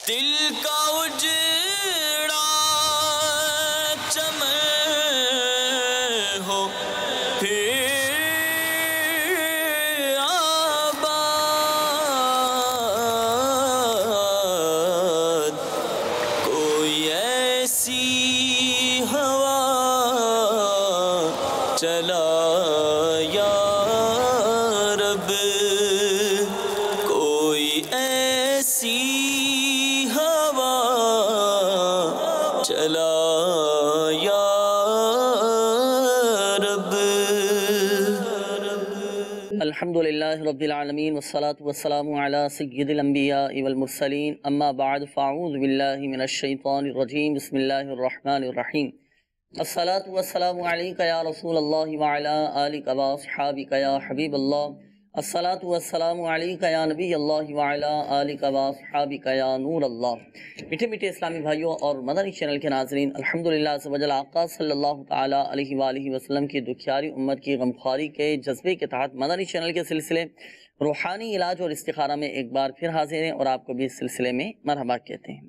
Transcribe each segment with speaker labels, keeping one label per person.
Speaker 1: دل کا اجڑا چمن ہو پھر آباد، کوئی ایسی ہوا چلا یا رب، کوئی ایسی ہوا چلا یا رب۔
Speaker 2: الحمدللہ رب العالمین والصلاة والسلام علی سید الانبیاء والمرسلین، اما بعد فاعوذ باللہ من الشیطان الرجیم، بسم اللہ الرحمن الرحیم۔ الصلاة والسلام علیکہ یا رسول اللہ وعلی آلک واصحابک یا حبیب اللہ، الصلاة والسلام علیکہ یا نبی اللہ وعلی آلک واصحابک یا نور اللہ۔ میٹھے میٹھے اسلامی بھائیوں اور مدنی چینل کے ناظرین، الحمدللہ عز و جل آقا صلی اللہ تعالیٰ علیہ وآلہ وسلم کی دکھیاری امت کی غمخواری کے جذبے کے تحت مدنی چینل کے سلسلے روحانی علاج اور استخارہ میں ایک بار پھر حاضر ہیں اور آپ کو بھی اس سلسلے میں مرحبا کہتے ہیں۔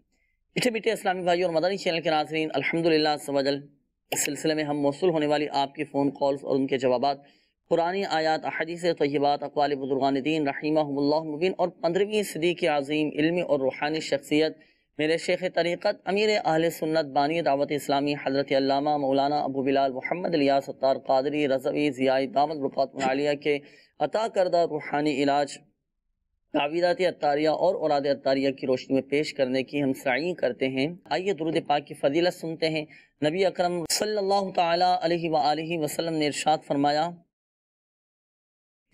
Speaker 2: میٹھے میٹھے اسلامی بھائیوں اور مدنی چینل کے ناظرین، الحمدللہ عز و جل اس سلسلے میں ہم موصول ہونے والی آپ کی فون کالز اور ان کے جوابات قرآنی آیات، احادیث طیبات، اقوال بزرگان دین رحمہم اللہ مبین اور 15ویں صدی کی عظیم علمی اور روحانی شخصیت میرے شیخ طریقت امیر اہل سنت بانی دعوت اسلامی حضرت علامہ مولانا ابو بلال محمد الیاس ستار قادری رضوی ضیائی دامت برکاتہ عالیہ کے عطا کردہ روحانی علاج تعویذات عطاریہ اور اوراد عطاریہ کی روشنی میں پیش کرنے کی ہم سعی کرتے ہیں۔ آئیے درود پاک کی فضیلت سنتے ہیں۔ نبی اکرم صلی اللہ تعالیٰ علیہ وآلہ وسلم نے ارشاد فرمایا،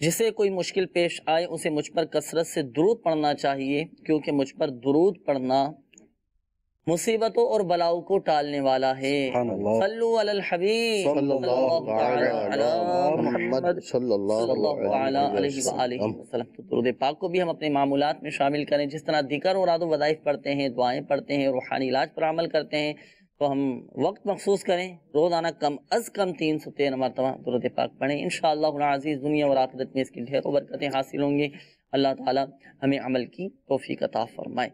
Speaker 2: جسے کوئی مشکل پیش آئے اسے مجھ پر کثرت سے درود پڑھنا چاہیے، کیونکہ مجھ پر درود پڑھنا مصیبتوں اور بلاؤں کو ٹالنے والا ہے۔ صلو علی الحبیب صلی اللہ علی محمد صلی اللہ علیہ وآلہ وسلم۔ تو درود پاک کو بھی ہم اپنے معمولات میں شامل کریں، جس طرح ذکر اور اوراد و وظائف پڑھتے ہیں، دعائیں پڑھتے ہیں، روحانی علاج پر عمل کرتے ہیں، تو ہم وقت مخصوص کریں، روزانہ کم از کم 313 مرتبہ درود پاک پڑھیں۔ انشاءاللہ العزیز دنیا اور آخرت میں اس کی ڈھیروں برکتیں حاصل ہوں گی۔ اللہ تعالی ہمیں عمل کی توفیق عطا فرمائے۔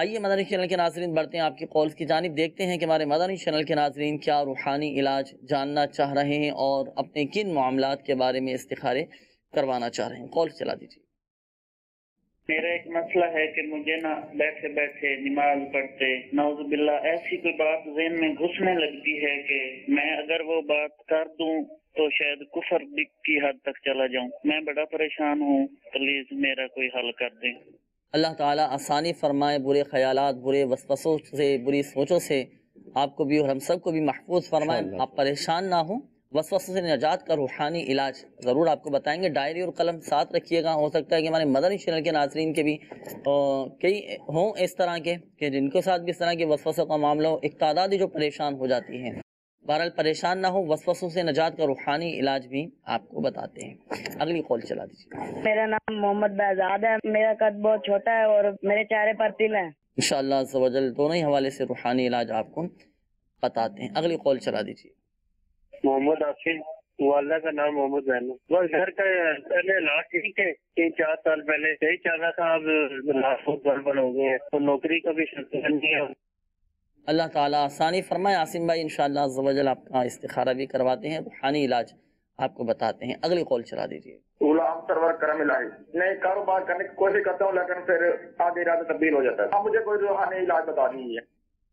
Speaker 2: آئیے مدنی چینل کے ناظرین بڑھتے ہیں آپ کی کالز کی جانب، دیکھتے ہیں کہ ہمارے مدنی چینل کے ناظرین کیا روحانی علاج جاننا چاہ رہے ہیں اور اپنے کن معاملات کے بارے میں استخارے کروانا چاہ رہے ہیں۔ کال چلا دیجیے۔
Speaker 3: میرا ایک مسئلہ ہے کہ مجھے نا بیٹھے بیٹھے نماز پڑھتے نعوذ باللہ ایسی کوئی بات ذہن میں گھسنے لگتی ہے کہ میں اگر وہ بات کر دوں تو شاید کفر کی حد تک چلا جاؤں۔ میں بڑا پریشان ہوں، پلیز میرا کوئی حل کر دیں۔
Speaker 2: اللہ تعالیٰ آسانی فرمائے، برے خیالات، برے وسوسوں سے، بری سوچوں سے آپ کو بھی اور ہم سب کو بھی محفوظ فرمائے۔ آپ پریشان نہ ہوں، وسوسوں سے نجات کا روحانی علاج ضرور آپ کو بتائیں گے۔ ڈائری اور قلم ساتھ رکھیے گا، ہو سکتا ہے کہ ہمارے مدنی چینل کے ناظرین کے بھی کئی ہوں اس طرح کے کہ جن کے ساتھ بھی اس طرح کے وسوسوں کا معاملہ ہو، ایک تعداد جو پریشان ہو جاتی ہیں۔ بہرحال پریشان نہ ہو، وسوسوں سے نجات کا روحانی علاج بھی آپ کو بتاتے ہیں۔ اگلی کال چلا دیجیے۔
Speaker 4: میرا نام محمد بہزاد ہے، میرا قد بہت چھوٹا ہے اور میرے چہرے پر تل ہے۔
Speaker 2: انشاءاللہ عز و جل دونوں ہی حوالے سے روحانی علاج آپ کو بتاتے ہیں۔ اگلی کال چلا دیجیے۔
Speaker 5: محمد آصف، والدہ کا نام محمد بہن، وہ گھر کا پہلے علاج ٹھیک ہے، 3-4 سال پہلے صحیح چل رہا تھا، اب لاسٹ گڑبڑ ہو گئی ہے تو نوکری کا بھی شرط نہیں ہے۔
Speaker 2: اللہ تعالیٰ آسانی فرمائے۔ عاصم بھائی انشاءاللہ عز و جل آپ کا استخارہ بھی کرواتے ہیں، روحانی علاج آپ کو بتاتے ہیں۔ اگلی کال چلا دیجیے۔
Speaker 6: غلام سرور کرم الہی، میں کاروبار کرنے کی کوشش کرتا ہوں لیکن پھر آدھے ارادے تبدیل ہو جاتا ہے۔ اب مجھے کوئی روحانی علاج بتا دیجیے۔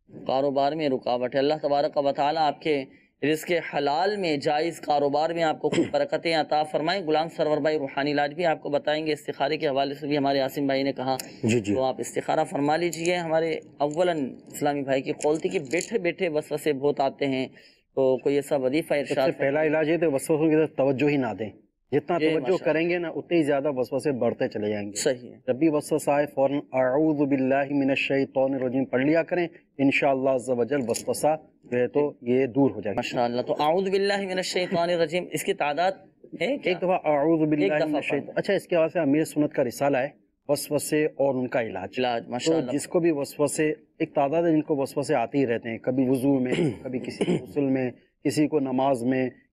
Speaker 2: کاروبار میں رکاوٹ ہے، اللہ تبارک و تعالیٰ آپ کے رزق حلال میں، جائز کاروبار میں آپ کو خوب برکتیں عطا فرمائیں۔ غلام سرور بھائی روحانی علاج بھی آپ کو بتائیں گے، استخارے کے حوالے سے بھی ہمارے عاصم بھائی نے کہا تو آپ استخارہ فرما لیجئے۔ ہمارے اولاً اسلامی بھائی کی قول تھی کہ بیٹھے بیٹھے وسوسے بہت آتے ہیں، تو کوئی ایسا وظیفہ ارشاد۔
Speaker 7: سب سے پہلا علاج ہے تو وسوسوں کی طرف توجہ ہی نہ دیں، جتنا توجہ کریں گے نا اتنے ہی زیادہ وسوسے بڑھتے چلے جائیں گے۔
Speaker 2: صحیح ہے،
Speaker 7: جب بھی وسوسہ آئے فوراً اعوذ باللہ من الشیطان الرجیم پڑھ لیا کریں، انشاءاللہ عز و جل وسوسہ جو ہے تو یہ دور ہو جائے گا
Speaker 2: ماشاءاللہ۔ تو اعوذ باللہ من الشیطان الرجیم اس کی تعداد ہے
Speaker 7: ایک دفعہ اعوذ باللہ من الشیطان۔ اچھا، اس کے حوالے سے امیر سنت کا رسالہ ہے، وسوسے اور ان کا علاج۔ تو جس کو بھی وسوسے، ایک تعداد ہے جن کو وسوسے آتے ہی رہتے ہیں، کبھی وضو میں، کبھی کسی غسل میں، کسی کو نماز میں،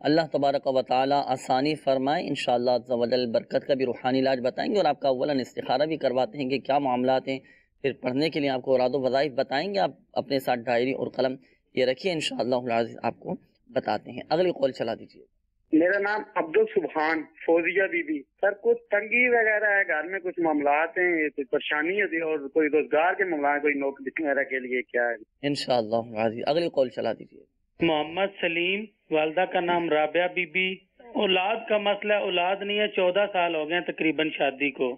Speaker 2: اللہ تبارک و تعالی آسانی فرمائے، انشاءاللہ عز و جل برکت کا بھی روحانی علاج بتائیں گے، اور آپ کا اولاً استخارہ بھی کرواتے ہیں کہ کیا معاملات ہیں، پھر پڑھنے کے لیے آپ کو اوراد و وظائف بتائیں گے، آپ اپنے ساتھ ڈائری اور قلم یہ رکھیے، انشاءاللہ العزیز آپ کو بتاتے ہیں۔ اگلی قول چلا دیجیے۔
Speaker 8: میرا نام عبدالسبحان فوزیہ بی بی۔ سر کچھ تنگی وغیرہ ہے گھر میں، کچھ معاملات ہیں، کوئی پریشانی ہے اور کوئی روزگار کے معاملات، کوئی نوکری وغیرہ کے لیے کیا ہے؟
Speaker 2: انشاءاللہ العزیز اگلی قول چلا دیجیے۔
Speaker 9: محمد سلیم، والدہ کا نام رابعہ بی بی۔ اولاد کا مسئلہ، اولاد نہیں ہے، 14 سال ہو گئے تقریباً شادی کو۔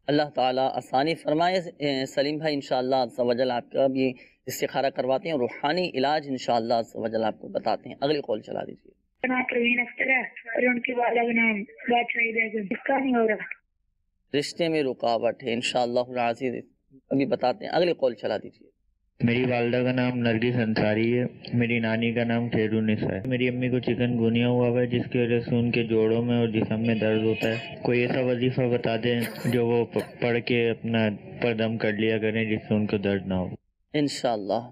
Speaker 2: اللہ تعالیٰ آسانی فرمائے سلیم بھائی، انشاءاللہ عز و جل آپ کا بھی استخارہ کرواتے ہیں، روحانی علاج انشاءاللہ عز و جل آپ کو بتاتے ہیں۔ اگلی قول چلا دیجیے۔
Speaker 10: نام پروین اختر ہے اور ان کی والدہ کا نام بادشاہی بیگم۔ اس کا نہیں ہو رہا،
Speaker 2: رشتے میں رکاوٹ ہے، انشاءاللہ العزیز ابھی بتاتے ہیں۔ اگلی قول چلا دیجیے۔
Speaker 11: میری والدہ کا نام نرگس انصاری ہے، میری نانی کا نام خیرالنساء ہے۔ میری امی کو چکن گونیا ہوا ہے جس کی وجہ سے ان کے جوڑوں میں اور جسم میں درد ہوتا ہے۔ کوئی ایسا وظیفہ بتا دیں جو وہ پڑھ کے اپنا پردم کر لیا کریں جس سے ان کو درد نہ ہو۔
Speaker 2: انشاءاللہ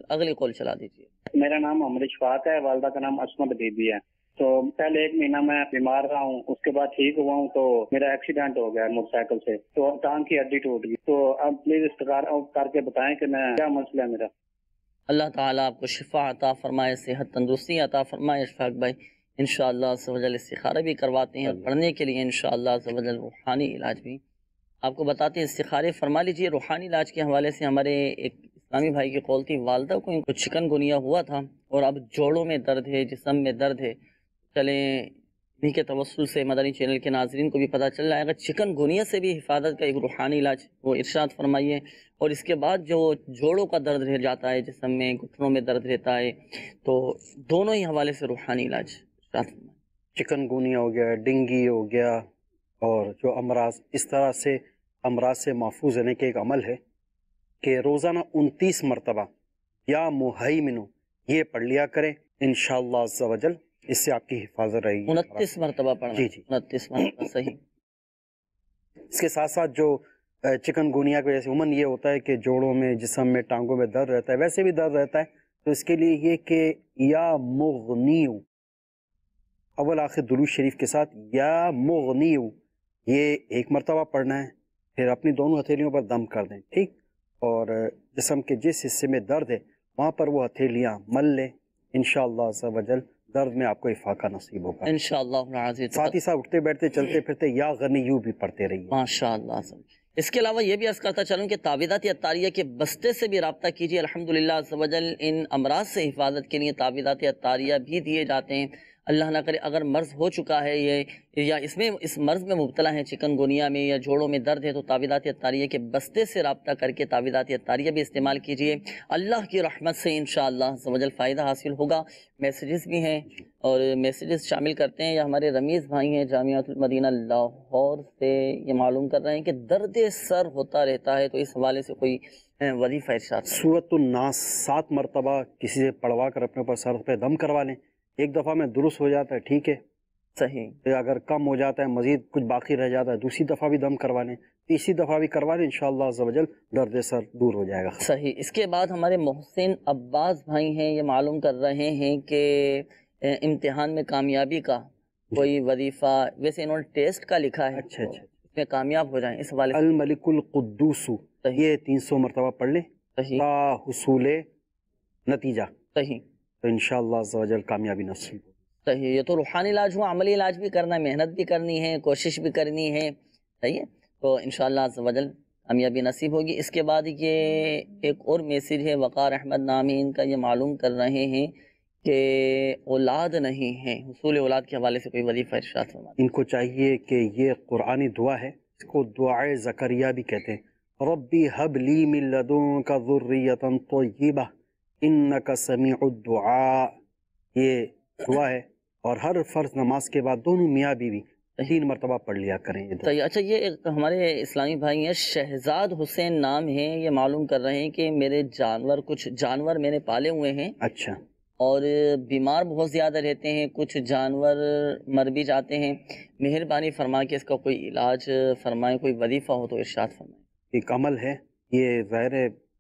Speaker 2: اگلی قول چلا دیجیے۔
Speaker 8: میرا نام محمد اشفاق ہے، والدہ کا نام عصمت بی بی ہے۔ تو پہلے 1 مہینہ میں بیمار رہا ہوں، اس کے بعد ٹھیک ہوا ہوں تو میرا ایکسیڈنٹ ہو گیا موٹر سائیکل سے، تو ٹانگ کی ہڈی ٹوٹ گئی۔ تو اب پلیز استخارہ کر کے بتائیں کہ میں کیا مسئلہ ہے میرا۔
Speaker 2: اللہ تعالیٰ آپ کو شفا عطا فرمائے، صحت تندرستی عطا فرمائے اشفاق بھائی، انشاءاللہ عز و جل استخارہ بھی کرواتے ہیں، اور پڑھنے کے لیے انشاءاللہ عز و جل روحانی علاج بھی آپ کو بتاتے ہیں۔ استخارے فرما لیجیے۔ روحانی علاج کے حوالے سے ہمارے ایک اسلامی بھائی کی قول تھی، والدہ کو ان کو چکن گونیا ہوا تھا اور اب جوڑوں میں درد ہے، جسم میں درد ہے۔ چلیں انہیں کے توسل سے مدنی چینل کے ناظرین کو بھی پتہ چل جائے گا، چکن گونیا سے بھی حفاظت کا ایک روحانی علاج وہ ارشاد فرمائیے۔ اور اس کے بعد جو جوڑوں کا درد رہ جاتا ہے، جسم میں گھٹنوں میں درد رہتا ہے، تو دونوں ہی حوالے سے روحانی علاج ارشاد فرمائیے۔
Speaker 7: چکن گونیا ہو گیا، ڈینگی ہو گیا، اور جو امراض، اس طرح سے امراض سے محفوظ رہنے کے ایک عمل ہے کہ روزانہ 29 مرتبہ یا مہیمنو یہ پڑھ لیا کریں، انشاءاللہ عز و جل اس سے آپ کی حفاظت رہے گی۔
Speaker 2: 29 مرتبہ پڑھنا،
Speaker 7: جی جی
Speaker 2: 29 مرتبہ، صحیح۔
Speaker 7: اس کے ساتھ ساتھ جو چکن گونیا کی وجہ سے عموماً یہ ہوتا ہے کہ جوڑوں میں، جسم میں، ٹانگوں میں درد رہتا ہے، ویسے بھی درد رہتا ہے، تو اس کے لیے یہ کہ یا مغنیو، اول آخر درود شریف کے ساتھ یا مغنیو، یہ 1 مرتبہ پڑھنا ہے، پھر اپنی دونوں ہتھیلیوں پر دم کر دیں، ٹھیک، اور جسم کے جس حصے میں درد ہے وہاں پر وہ ہتھیلیاں مل لیں، انشاءاللہ عز و جل درد میں آپ کو افاقہ نصیب ہوگا
Speaker 2: انشاءاللہ العزیز۔
Speaker 7: ساتھ ہی ساتھ اٹھتے بیٹھتے چلتے پھرتے یا غنیو بھی پڑھتے رہیے،
Speaker 2: ماشاءاللہ۔ اس کے علاوہ یہ بھی عرض کرتا چلوں کہ تعویذات اتاریہ کے بستے سے بھی رابطہ کیجیے، الحمدللہ عز و جل ان امراض سے حفاظت کے لیے تعویذات اتاریہ بھی دیے جاتے ہیں۔ اللہ نہ کرے اگر مرض ہو چکا ہے یہ، یا اس مرض میں مبتلا ہے، چکن گونیا میں یا جوڑوں میں درد ہے، تو تعویذات اتاریہ کے بستے سے رابطہ کر کے تعویذات اتاریہ بھی استعمال کیجیے، اللہ کی رحمت سے انشاءاللہ عز و جل فائدہ حاصل ہوگا۔ میسیجز بھی ہیں اور میسیجز شامل کرتے ہیں، یا ہمارے رمیز بھائی ہیں جامعۃ المدینہ لاہور سے، یہ معلوم کر رہے ہیں کہ درد سر ہوتا رہتا ہے، تو اس حوالے سے کوئی وظیفہ ارشاد۔
Speaker 7: سورۃ الناس 7 مرتبہ کسی سے پڑھوا کر اپنے اوپر سر پہ دم کروا لیں، 1 دفعہ میں درست ہو جاتا ہے، ٹھیک ہے،
Speaker 2: صحیح۔
Speaker 7: اگر کم ہو جاتا ہے، مزید کچھ باقی رہ جاتا ہے، دوسری دفعہ بھی دم کروا لیں، تیسری دفعہ بھی کروا لیں، انشاءاللہ عز و جل درد سر دور ہو جائے گا۔
Speaker 2: صحیح۔ اس کے بعد ہمارے محسن عباس بھائی ہیں، یہ معلوم کر رہے ہیں کہ امتحان میں کامیابی کا کوئی وظیفہ، ویسے انہوں نے ٹیسٹ کا لکھا ہے،
Speaker 7: اچھا اچھا،
Speaker 2: اس میں کامیاب ہو جائیں، اس حوالے سے
Speaker 7: الملک القدوس، یہ 300 مرتبہ پڑھ لیں تا حصول نتیجہ،
Speaker 2: صحیح،
Speaker 7: تو انشاءاللہ عز و جل کامیابی نصیب ہو۔
Speaker 2: صحیح۔ یہ تو روحانی علاج ہوا، عملی علاج بھی کرنا ہے، محنت بھی کرنی ہے، کوشش بھی کرنی ہے، صحیح ہے، تو انشاءاللہ عز و جل کامیابی نصیب ہوگی۔ اس کے بعد یہ ایک اور میسیج ہے، وقار احمد نامی ان کا، یہ معلوم کر رہے ہیں کہ اولاد نہیں ہے، حصول اولاد کے حوالے سے کوئی وظیفہ ارشاد فرمائیں۔
Speaker 7: ان کو چاہیے کہ یہ قرآنی دعا ہے، اس کو دعائے زکریا بھی کہتے ہیں، ربی حب لی من لدنک ذریۃ طیبہ انک سمیع الدعاء، یہ دعا ہے، اور ہر فرض نماز کے بعد دونوں میاں بیوی 3 مرتبہ پڑھ لیا کریں یہ دعا۔
Speaker 2: صحیح۔ اچھا، یہ ایک ہمارے اسلامی بھائی ہیں، شہزاد حسین نام ہے، یہ معلوم کر رہے ہیں کہ میرے کچھ جانور میں نے پالے ہوئے ہیں،
Speaker 7: اچھا،
Speaker 2: اور بیمار بہت زیادہ رہتے ہیں، کچھ جانور مر بھی جاتے ہیں، مہربانی فرما کے اس کا کوئی علاج فرمائیں، کوئی وظیفہ ہو تو ارشاد فرمائیں۔
Speaker 7: ایک عمل ہے، یہ ظاہر ہے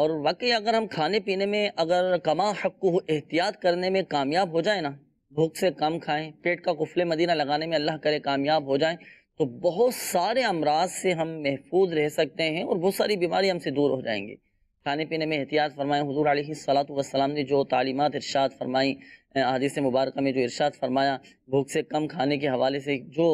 Speaker 2: اور واقعی اگر ہم کھانے پینے میں اگر کما حق کو احتیاط کرنے میں کامیاب ہو جائیں نا، بھوک سے کم کھائیں، پیٹ کا قفل مدینہ لگانے میں اللہ کرے کامیاب ہو جائیں، تو بہت سارے امراض سے ہم محفوظ رہ سکتے ہیں اور بہت ساری بیماری ہم سے دور ہو جائیں گے۔ کھانے پینے میں احتیاط فرمائیں۔ حضور علیہ الصلاۃ والسلام نے جو تعلیمات ارشاد فرمائیں، حدیث مبارکہ میں جو ارشاد فرمایا، بھوک سے کم کھانے کے حوالے سے جو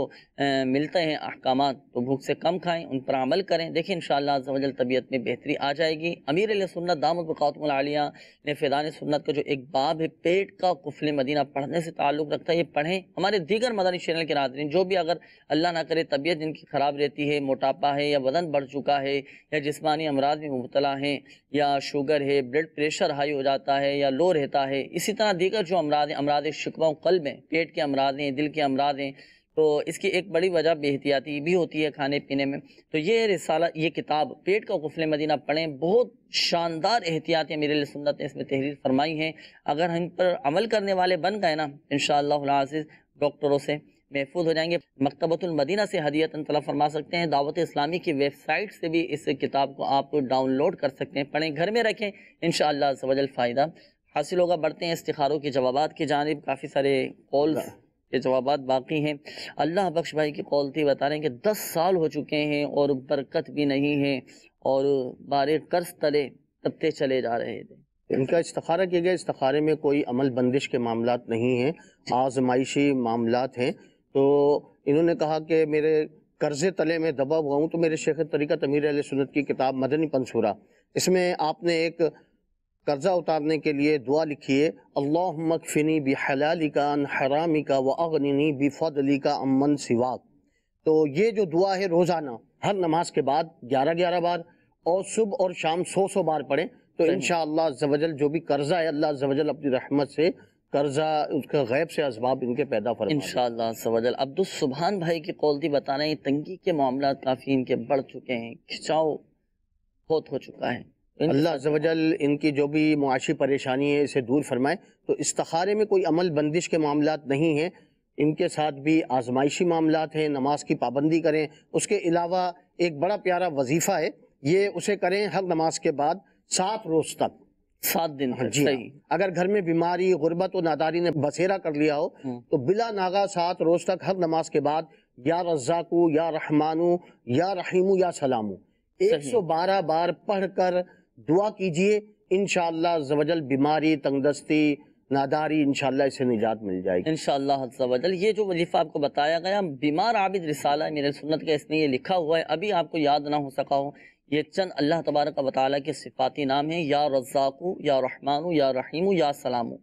Speaker 2: ملتے ہیں احکامات، تو بھوک سے کم کھائیں، ان پر عمل کریں۔ دیکھیں انشاءاللہ عز و جل طبیعت میں بہتری آ جائے گی۔ امیر علیہ سنت دامت بقاتم العالیہ نے فیضان سنت کا جو ایک باب ہے پیٹ کا قفل مدینہ پڑھنے سے تعلق رکھتا ہے، یہ پڑھیں۔ ہمارے دیگر مدنی چینل کے ناظرین جو بھی اگر اللہ نہ کرے طبیعت جن کی خراب رہتی ہے، موٹاپا ہے یا وزن بڑھ چکا ہے یا جسمانی امراض میں مبتلا ہیں یا شوگر ہے، بلڈ پریشر ہائی ہو جاتا ہے یا لو رہتا ہے، اسی طرح دیگر جو امراض ہیں، امراض شکوہ قلب ہیں، پیٹ کے امراض ہیں، دل کے امراض ہیں، تو اس کی ایک بڑی وجہ بے احتیاطی بھی ہوتی ہے کھانے پینے میں۔ تو یہ رسالہ، یہ کتاب پیٹ کا قفل مدینہ پڑھیں، بہت شاندار احتیاطیں میرے لیے سنت نے اس میں تحریر فرمائی ہیں۔ اگر ہم پر عمل کرنے والے بن گئے نا، انشاءاللہ العزیز ڈاکٹروں سے محفوظ ہو جائیں گے۔ مکتبۃ المدینہ سے ہدیۃً طلب فرما سکتے ہیں، دعوت اسلامی کی ویب سائٹ سے بھی اس کتاب کو آپ ڈاؤن لوڈ کر سکتے ہیں، پڑھیں، گھر میں رکھیں، انشاءاللہ عز و جل فائدہ حاصل ہوگا۔ بڑھتے ہیں استخاروں کے جوابات کی جانب، کافی سارے کالز کے جوابات باقی ہیں۔ اللہ بخش بھائی کی کال تھی، بتا رہے ہیں کہ 10 سال ہو چکے ہیں اور برکت بھی نہیں ہے اور بارے قرض تلے تبتے چلے جا رہے تھے۔
Speaker 12: ان کا استخارہ کیا گیا، استخارے میں کوئی عمل بندش کے معاملات نہیں ہیں، آزمائشی معاملات ہیں۔ تو انہوں نے کہا کہ میرے قرضے تلے میں دبا ہوا ہوں، تو میرے شیخ طریقت امیر اہل سنت کی کتاب مدنی پنصورہ، اس میں آپ نے ایک قرضہ اتارنے کے لیے دعا لکھی ہے، اللہم اکفنی بحلالک عن حرامک واغننی بفضلک عمن سواک۔ تو یہ جو دعا ہے روزانہ ہر نماز کے بعد 11 بار اور صبح اور شام 100 بار پڑھیں، تو انشاءاللہ عز و جل جو بھی قرضہ ہے اللہ عز و جل اپنی رحمت سے قرضہ اس کا غیب سے اسباب ان کے پیدا فرما دے
Speaker 2: انشاءاللہ عز و جل۔ عبدالسبحان بھائی کی قول تھی، بتا رہے ہیں تنگی کے معاملات کافی ان کے بڑھ چکے ہیں، کھچاؤ بہت ہو چکا ہے،
Speaker 12: اللہ عز و جل ان کی جو بھی معاشی پریشانی ہے اسے دور فرمائے۔ تو استخارے میں کوئی عمل بندش کے معاملات نہیں ہیں، ان کے ساتھ بھی آزمائشی معاملات ہیں، نماز کی پابندی کریں۔ اس کے علاوہ ایک بڑا پیارا وظیفہ ہے، یہ اسے کریں ہر نماز کے بعد 7 روز تک،
Speaker 2: 7 دن تک۔
Speaker 12: جی اگر گھر میں بیماری، غربت و ناداری نے بسیرا کر لیا ہو تو بلا ناغہ 7 روز تک ہر نماز کے بعد یا رزاقو یا رحمانو یا رحیمو یا سلامو 112 بار پڑھ کر دعا کیجئے، انشاءاللہ عز و جل بیماری، تنگ دستی، ناداری انشاءاللہ اسے نجات مل جائے گی
Speaker 2: انشاءاللہ عز و جل۔ یہ جو وظیفہ آپ کو بتایا گیا، بیمار عابد رسالہ ہے میرے سنت کا، اس میں یہ لکھا ہوا ہے، ابھی آپ کو یاد نہ ہو سکا ہو، یہ چند اللہ تبارک و تعالیٰ کے صفاتی نام ہیں، یا رزاقو یا رحمانو یا رحیمو یا سلامو،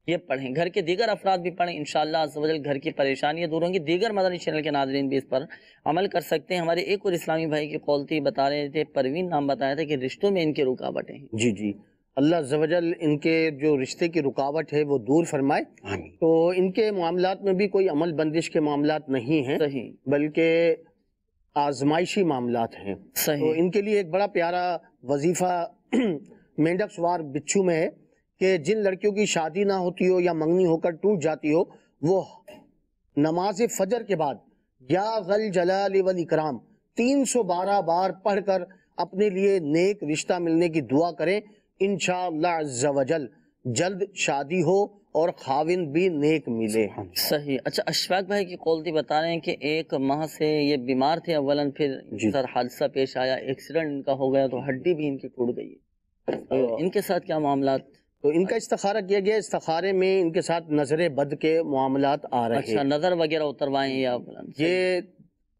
Speaker 2: یہ پڑھیں۔ گھر کے دیگر افراد بھی پڑھیں، انشاءاللہ عز و جل گھر کی پریشانیاں دور ہوں گی۔ دیگر مدنی چینل کے ناظرین بھی اس پر عمل کر سکتے ہیں۔ ہمارے ایک اور اسلامی بھائی کی قول تھی، بتا رہے تھے، پروین نام بتایا تھا، کہ رشتوں میں ان کی رکاوٹیں ہیں۔
Speaker 12: جی اللہ عز و جل ان کے جو رشتے کی رکاوٹ ہے وہ دور فرمائے۔ تو ان کے معاملات میں بھی کوئی عمل بندش کے معاملات نہیں ہیں، بلکہ آزمائشی معاملات ہیں۔ تو ان کے لیے ایک بڑا پیارا وظیفہ مینڈک سوار بچھو میں ہے کہ جن لڑکیوں کی شادی نہ ہوتی ہو یا منگنی ہو کر ٹوٹ جاتی ہو، وہ نماز فجر کے بعد یا ذل جلال والاکرام 312 بار پڑھ کر اپنے لیے نیک رشتہ ملنے کی دعا کریں، انشاءاللہ عز و جل جلد شادی ہو اور خاوند بھی نیک ملے۔
Speaker 2: صحیح۔ اچھا، اشفاق بھائی کی قول تھی، بتا رہے ہیں کہ 1 ماہ سے یہ بیمار تھے اولاً، پھر سر حادثہ پیش آیا، ایکسیڈنٹ ان کا ہو گیا تو ہڈی بھی ان کی ٹوٹ گئی ہے، ان کے ساتھ کیا معاملات؟
Speaker 12: تو ان کا استخارہ کیا گیا، استخارے میں ان کے ساتھ نظر بد کے معاملات آ رہے ہیں۔
Speaker 2: اچھا، نظر وغیرہ اتروائیں یا
Speaker 12: یہ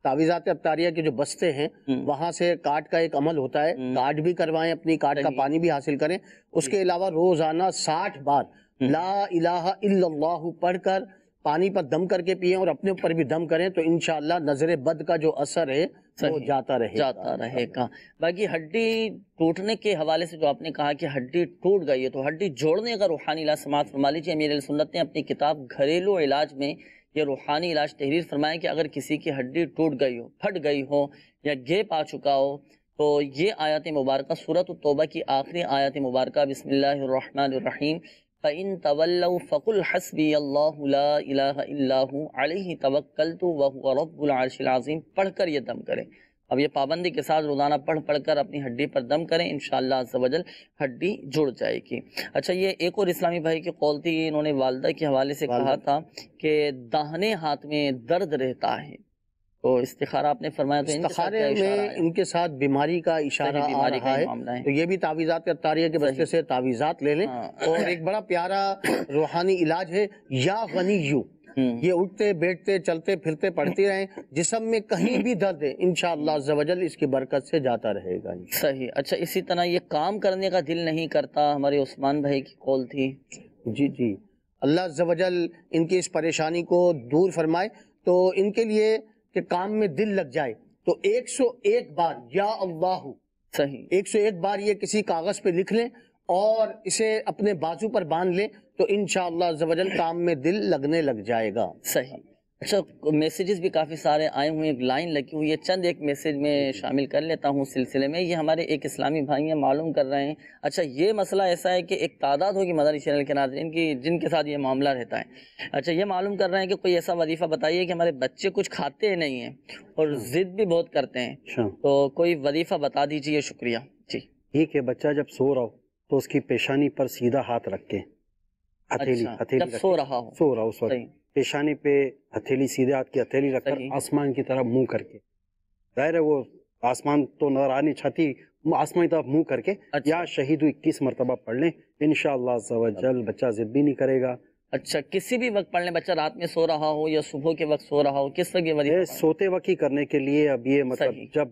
Speaker 12: تعویذات ابتاریہ کے جو بستے ہیں وہاں سے کاٹ کا ایک عمل ہوتا ہے، کاٹ بھی کروائیں، اپنی کاٹ کا پانی بھی حاصل کریں۔ اس کے علاوہ روزانہ 60 بار لا الہ الا اللہ پڑھ کر پانی پر دم کر کے پئیں اور اپنے اوپر بھی دم کریں، تو انشاءاللہ نظر بد کا جو اثر ہے وہ جاتا رہے گا۔ باقی ہڈی ٹوٹنے کے حوالے سے جو آپ نے کہا کہ ہڈی ٹوٹ گئی ہے، تو ہڈی جوڑنے کا روحانی علاج سماعت فرما لیجیے۔ امیر علیہ سنت نے اپنی کتاب گھریلو علاج میں یہ روحانی علاج تحریر فرمایا کہ اگر کسی کی ہڈی ٹوٹ گئی ہو، پھٹ گئی ہو یا گیپ آ چکا ہو، تو یہ آیات مبارکہ سورۃ التوبہ کی آخری آیات مبارکہ بسم اللہ الرحمن الرحیم فَإِن تَوَلَّوْا فَقُلْ حَسْبِيَ اللَّهُ لَا إِلَٰهَ إِلَّا هُوَ عَلَيْهِ تَوَكَّلْتُ وَهُوَ رَبُّ الْعَرْشِ الْعَظِيمِ پڑھ کر یہ دم کریں۔
Speaker 2: اب یہ پابندی کے ساتھ روزانہ پڑھ پڑھ کر اپنی ہڈی پر دم کریں، انشاءاللہ عز و جل ہڈی جڑ جائے گی۔ اچھا، یہ ایک اور اسلامی بھائی کی قول تھی، انہوں نے والدہ کے حوالے سے کہا تھا کہ داہنے ہاتھ میں درد رہتا ہے، تو استخارہ آپ نے فرمایا، تو
Speaker 12: استخارے میں ان کے ساتھ بیماری کا اشارہ آ رہا ہے، تو یہ بھی تعویذات الطاریہ کے بستے سے تعویذات لے لیں۔ اور ایک بڑا پیارا روحانی علاج ہے یا غنیو، یہ اٹھتے بیٹھتے چلتے پھرتے پڑھتے رہیں، جسم میں کہیں بھی درد ہے انشاءاللہ عز و جل اس کی برکت سے جاتا رہے گا۔
Speaker 2: صحیح۔ اچھا، اسی طرح یہ کام کرنے کا دل نہیں کرتا، ہمارے عثمان بھائی کی قول تھی۔
Speaker 12: جی جی، اللہ عز و جل ان کی اس پریشانی کو دور فرمائے۔ تو ان کے لیے کہ کام میں دل لگ جائے تو 101 بار یا اللہ،
Speaker 2: صحیح،
Speaker 12: 101 بار یہ کسی کاغذ پہ لکھ لیں اور اسے اپنے بازو پر باندھ لیں تو انشاءاللہ عز و جل کام میں دل لگنے لگ جائے گا۔
Speaker 2: صحیح۔ اچھا، میسیجز بھی کافی سارے آئے ہوئے، ایک لائن لگی ہوئی ہے، چند ایک میسیج میں شامل کر لیتا ہوں سلسلے میں۔ یہ ہمارے ایک اسلامی بھائی ہیں، معلوم کر رہے ہیں، اچھا یہ مسئلہ ایسا ہے کہ ایک تعداد ہوگی مدنی چینل کے ناظرین کی جن کے ساتھ یہ معاملہ رہتا ہے۔ اچھا، یہ معلوم کر رہے ہیں کہ کوئی ایسا وظیفہ بتائیے کہ ہمارے بچے کچھ کھاتے نہیں ہیں اور ضد بھی بہت کرتے ہیں، تو کوئی وظیفہ بتا دیجیے، شکریہ جی۔
Speaker 7: ٹھیک ہے، بچہ جب سو رہا ہو تو اس کی پیشانی پر سیدھا ہاتھ رکھ کے، ہتھیلی
Speaker 2: جب سو رہا ہو
Speaker 7: اس وقت پیشانی پہ ہتھیلی، سیدھے ہاتھ کی ہتھیلی رکھ کر آسمان کی طرف منہ کر کے، ظاہر ہے وہ آسمان تو نظر آنی چھتی، آسمان کی طرف منہ کر کے یا شہید 21 مرتبہ پڑھ لیں، انشاءاللہ عز و جل بچہ ضد بھی نہیں کرے گا۔
Speaker 2: اچھا، کسی بھی وقت پڑھ لیں، بچہ رات میں سو رہا ہو یا صبح کے وقت سو رہا ہو، کس وقت یہ وظیفہ؟
Speaker 7: سوتے وقت ہی کرنے کے لیے، اب یہ مطلب جب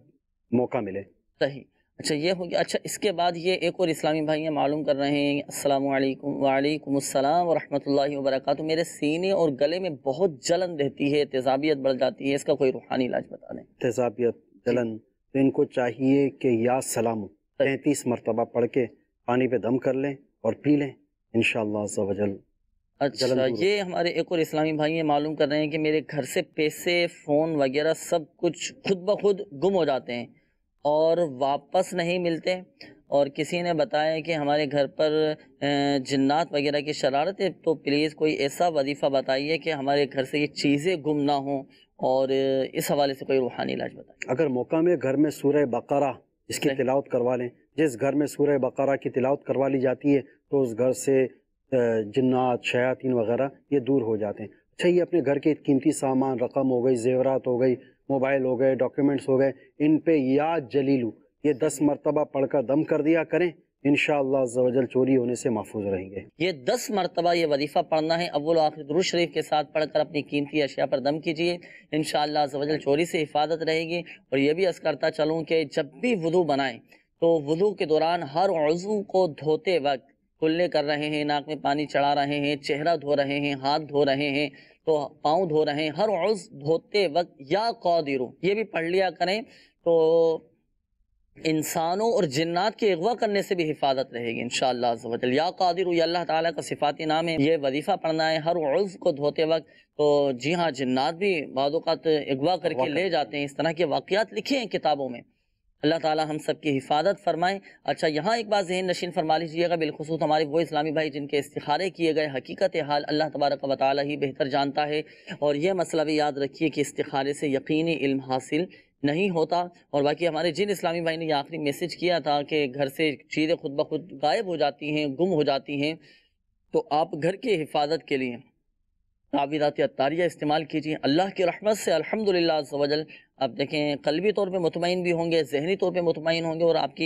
Speaker 7: موقع ملے۔
Speaker 2: صحیح۔ اچھا، یہ ہو گیا۔ اچھا، اس کے بعد یہ ایک اور اسلامی بھائی ہیں، معلوم کر رہے ہیں، السلام علیکم۔ وعلیکم السلام ورحمۃ اللہ وبرکاتہ۔ میرے سینے اور گلے میں بہت جلن رہتی ہے، تیزابیت بڑھ جاتی ہے، اس کا کوئی روحانی علاج بتا دیں۔
Speaker 7: تیزابیت، جلن، تو ان کو چاہیے کہ یا سلام 33 مرتبہ پڑھ کے پانی پہ دم کر لیں اور پی لیں، انشاءاللہ عز و جل۔
Speaker 2: اچھا، یہ ہمارے ایک اور اسلامی بھائی ہیں، معلوم کر رہے ہیں کہ میرے گھر سے پیسے، فون وغیرہ سب کچھ خود بخود گم ہو جاتے ہیں اور واپس نہیں ملتے، اور کسی نے بتایا کہ ہمارے گھر پر جنات وغیرہ کی شرارت ہے، تو پلیز کوئی ایسا وظیفہ بتائیے کہ ہمارے گھر سے یہ چیزیں گم نہ ہوں، اور اس حوالے سے کوئی روحانی علاج بتائیے۔
Speaker 7: اگر موقع میں گھر میں سورہ بقرہ اس کی تلاوت کروا لیں، جس گھر میں سورہ بقرہ کی تلاوت کروا لی جاتی ہے تو اس گھر سے جنات، شیاطین وغیرہ یہ دور ہو جاتے ہیں۔ اچھا، یہ اپنے گھر کے قیمتی سامان، رقم ہو گئی، زیورات ہو گئی، موبائل ہو گئے، ڈاکیومنٹس ہو گئے، ان پہ یا جلیلو یہ 10 مرتبہ پڑھ کر دم کر دیا کریں، انشاءاللہ عز و جل چوری ہونے سے محفوظ رہیں گے۔
Speaker 2: یہ 10 مرتبہ یہ وظیفہ پڑھنا ہے، اول و آخر درود شریف کے ساتھ پڑھ کر اپنی قیمتی اشیاء پر دم کیجیے، انشاءاللہ عز و جل چوری سے حفاظت رہے گی۔ اور یہ بھی عرض کرتا چلوں کہ جب بھی وضو بنائیں تو وضو کے دوران ہر عضو کو دھوتے وقت کلے کر رہے ہیں، ناک میں پانی چڑھا رہے ہیں، چہرہ دھو رہے ہیں، ہاتھ دھو رہے ہیں، تو پاؤں دھو رہے ہیں، ہر عضو دھوتے وقت یا قادرو یہ بھی پڑھ لیا کریں، تو انسانوں اور جنات کے اغوا کرنے سے بھی حفاظت رہے گی انشاءاللہ عز و جل۔ یا قادر، یہ اللہ تعالیٰ کا صفاتی نام ہے، یہ وظیفہ پڑھنا ہے ہر عضو کو دھوتے وقت۔ تو جی ہاں، جنات بھی بعض اوقات اغوا کر کے لے جاتے ہیں، اس طرح کے واقعات لکھے ہیں کتابوں میں، اللہ تعالیٰ ہم سب کی حفاظت فرمائیں۔ اچھا، یہاں ایک بات ذہن نشین فرما لیجیے گا، بالخصوص ہمارے وہ اسلامی بھائی جن کے استخارے کیے گئے، حقیقت حال اللہ تبارک و تعالیٰ ہی بہتر جانتا ہے، اور یہ مسئلہ بھی یاد رکھیے کہ استخارے سے یقینی علم حاصل نہیں ہوتا۔ اور باقی ہمارے جن اسلامی بھائی نے یہ آخری میسج کیا تھا کہ گھر سے چیزیں خود بخود غائب ہو جاتی ہیں، گم ہو جاتی ہیں، تو آپ گھر کی حفاظت کے لیے تعویذات الطاریہ استعمال کیجیے، اللہ کی رحمت سے الحمدللہ عز و جل آپ دیکھیں قلبی طور پہ مطمئن بھی ہوں گے، ذہنی طور پہ مطمئن ہوں گے، اور آپ کی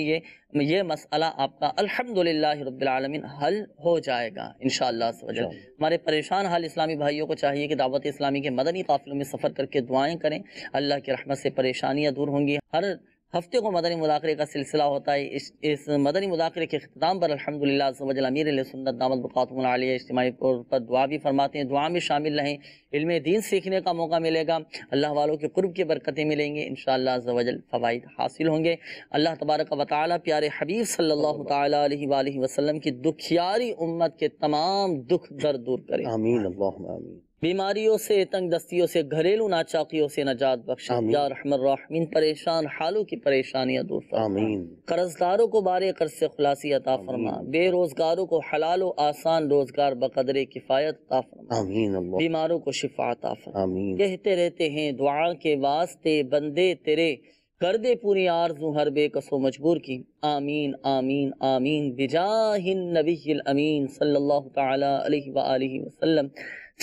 Speaker 2: یہ مسئلہ آپ کا الحمدللہ رب العالمین حل ہو جائے گا انشاءاللہ عز و جل۔ ہمارے پریشان حال اسلامی بھائیوں کو چاہیے کہ دعوت اسلامی کے مدنی قافلوں میں سفر کر کے دعائیں کریں، اللہ کی رحمت سے پریشانیاں دور ہوں گی۔ ہر ہفتے کو مدنی مذاکرے کا سلسلہ ہوتا ہے، اس مدنی مذاکرے کے اختتام پر الحمدللہ عز و جل امیر علیہ سنت دامت بقاتہم العالیہ اجتماعی طور پر دعا بھی فرماتے ہیں، دعا میں شامل رہیں، علم دین سیکھنے کا موقع ملے گا، اللہ والوں کے قرب کی برکتیں ملیں گے، انشاءاللہ عز و جل فوائد حاصل ہوں گے۔ اللہ تبارک و تعالی پیارے حبیب صلی اللہ تعالی علیہ وآلہ وسلم کی دکھیاری امت کے تمام دکھ درد دور کرے،
Speaker 12: آمین اللہم آمین۔
Speaker 2: بیماریوں سے، تنگ دستیوں سے، گھریلو ناچاقیوں سے نجات بخش یا رحم الراحمین، پریشان حالوں کی پریشانیاں دور فرما،
Speaker 12: آمین۔
Speaker 2: قرضداروں کو بارے قرض سے خلاصی عطا فرما، بے روزگاروں کو حلال و آسان روزگار بقدر کفایت عطا فرما،
Speaker 12: آمین اللہ۔
Speaker 2: بیماروں کو شفا عطا فرما۔
Speaker 12: آمین۔
Speaker 2: کہتے رہتے ہیں دعا کے واسطے بندے تیرے، کر دے پوری آرزو ہر بے کس و مجبور کی، آمین آمین آمین بجاہ النبی الامین صلی اللہ تعالی علیہ وآلہ وسلم۔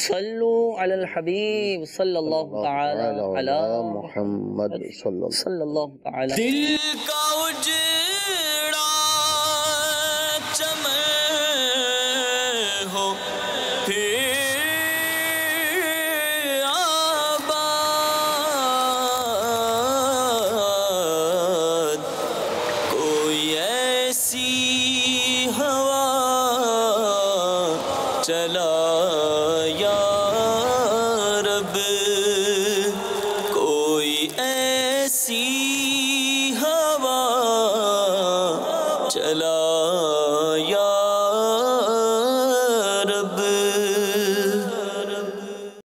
Speaker 2: صلو علی الحبیب صلی اللہ تعالی علی
Speaker 12: محمد
Speaker 2: صلی اللہ تعالی۔
Speaker 1: دل کا اجڑا چمن ہو پھر آباد، کوئی ایسی ہوا چلا یا رب، کوئی ایسی ہوا چلا